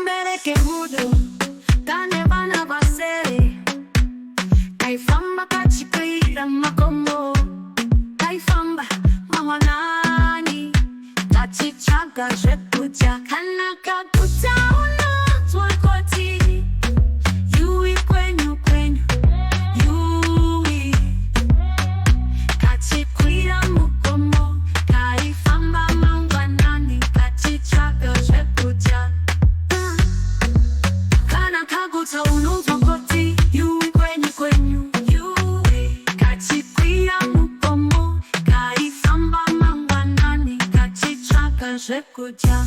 Mbele ke hudu tane bana basere kaifamba kachikira makomo kaifamba mawanani kachichaga jekuja kana kakuta una twakoti yui kwenyu kwenyu yui kachikwira makomo kaifamba mawanani kachichaga jekuja unutokoti yui kwenyu kwenyu yui kachikwira mukomo kaifamba mangwanani kachichaka zvekuja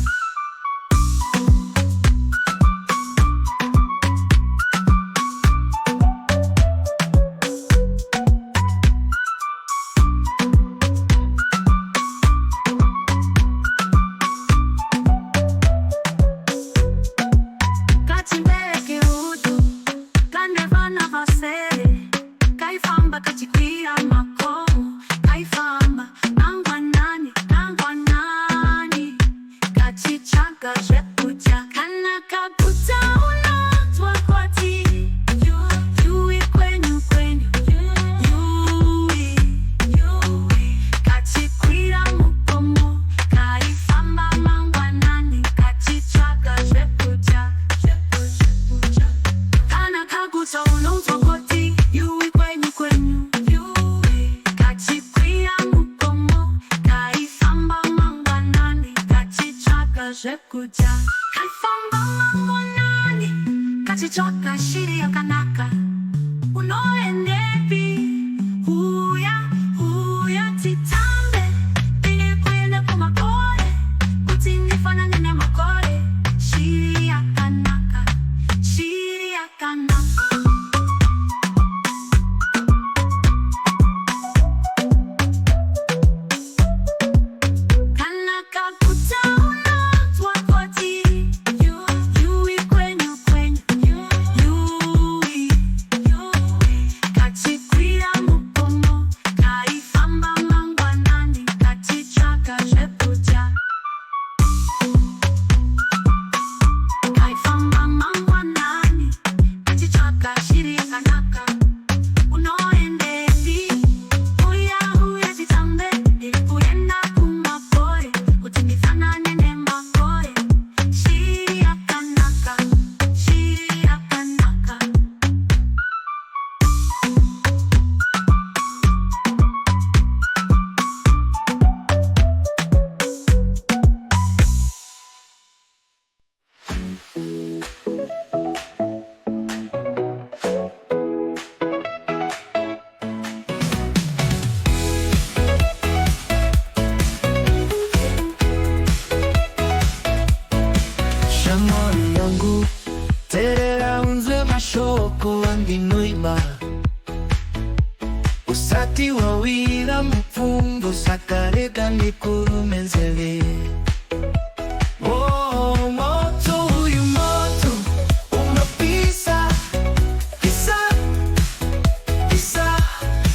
Kuja kaifamba mwanani kachichoka shiri ya kanaka unoendepi huya titambe bine kwene kumakore kutinifana nene makore shiri ya kanaka Yui umugati wawira mupfungo sakarega nikurumenzele. Oh, moto uyu moto unapisa pisa pisa.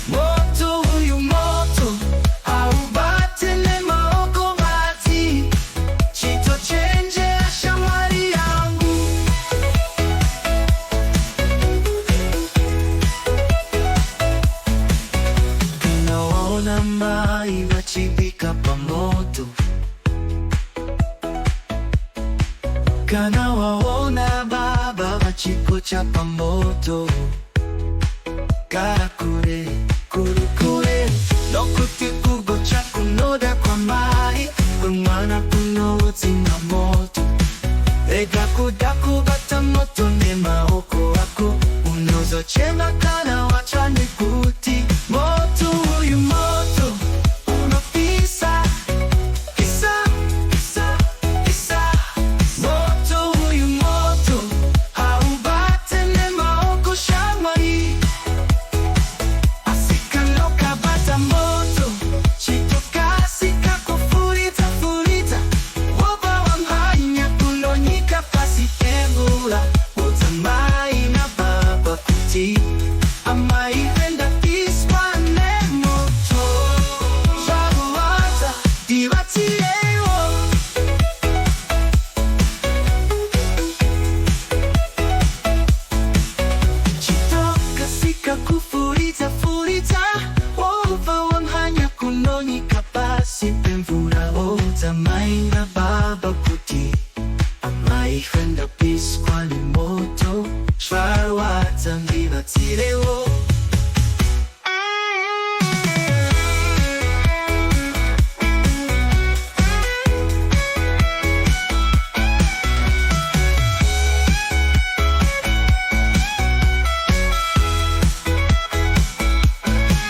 Moto uyu moto haubatele maoko mati chito chenje shamwari yangu. Naona mai wachibika pamoto, kana waona baba wachikocha pamoto. Karakure kurukure nokuti kugocha kunoda kwa mai kumwana kunoti na moto. Ega kudaku bata moto ne maoko wako unozo chema kana wachani kuti. Moto uyu moto unapisa pisa pisa pisa. Moto uyu moto haubate ne maoko shamwari. Asikaloka bata moto chitoka sika kufurita furita. Woba wamhanya kulonyika pasi embula utamai na baba kuti. Amai venda piswa ne moto shabuata divatilewo. Chitoka sika kufurita furita. Woba wamhanya kulonyika pasi pemvura utamai na baba kuti. Amai venda piswa ne moto shabuata divatilewo.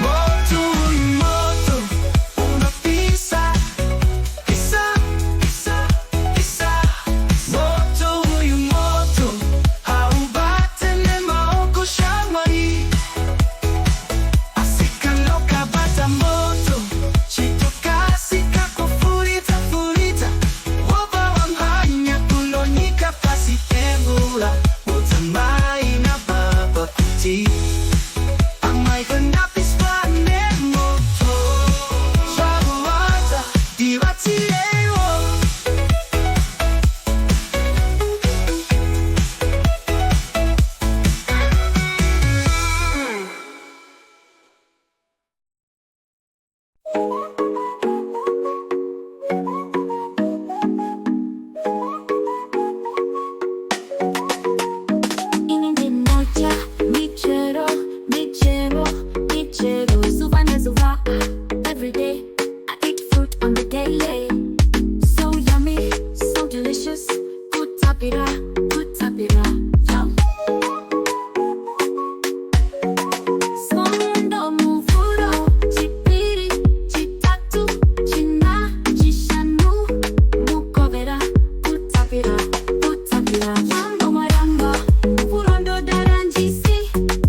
Moto uyu moto unapisa pisa pisa pisa. Moto uyu moto haubate ne maoko shamwari. Asikaloka bata moto chitoka sika kufurita furita. Woba wamhanya kulonyika pasi embula utamai na baba kuti. Amai venda piswa ne moto shabuata divatilewo. Inindi moja michero michero michero zuva na zuva. Every day I eat fruit on the daily. So yummy, so delicious. Good tapira, good tapira. Yum. Sondo muvuro chipiri chitatu china chishanu mukovera. Good tapira, good tapira. Mambo maramba muvurondo daranjisi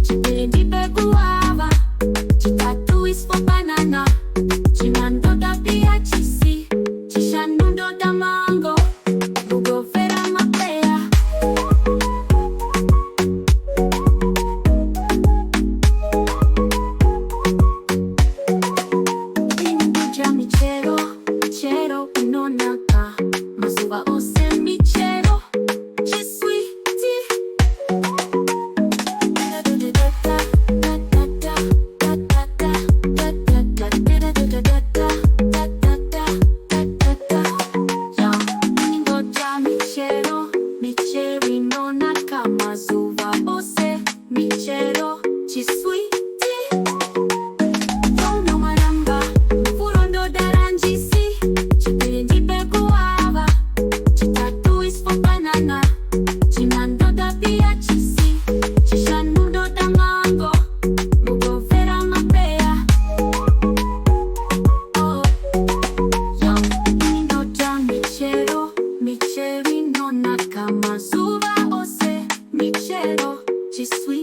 chipiri ndipe guava chitatu is for banana chinando da pia chisi chishanundo da mango mugovera mapea. Induja michero michero unonaka mazuva ose michero chiswiti. Indoja michero micheri nonaka mazuva ose michero chiswiti. Sono maramba muvurondo daranjisi chipiri ndipe guava chitatu is for banana chinando da pia chisi chishanundo da mango mugovera mapea. Oh, yum. Indoja michero micheri nonaka mazuva ose michero chiswiti.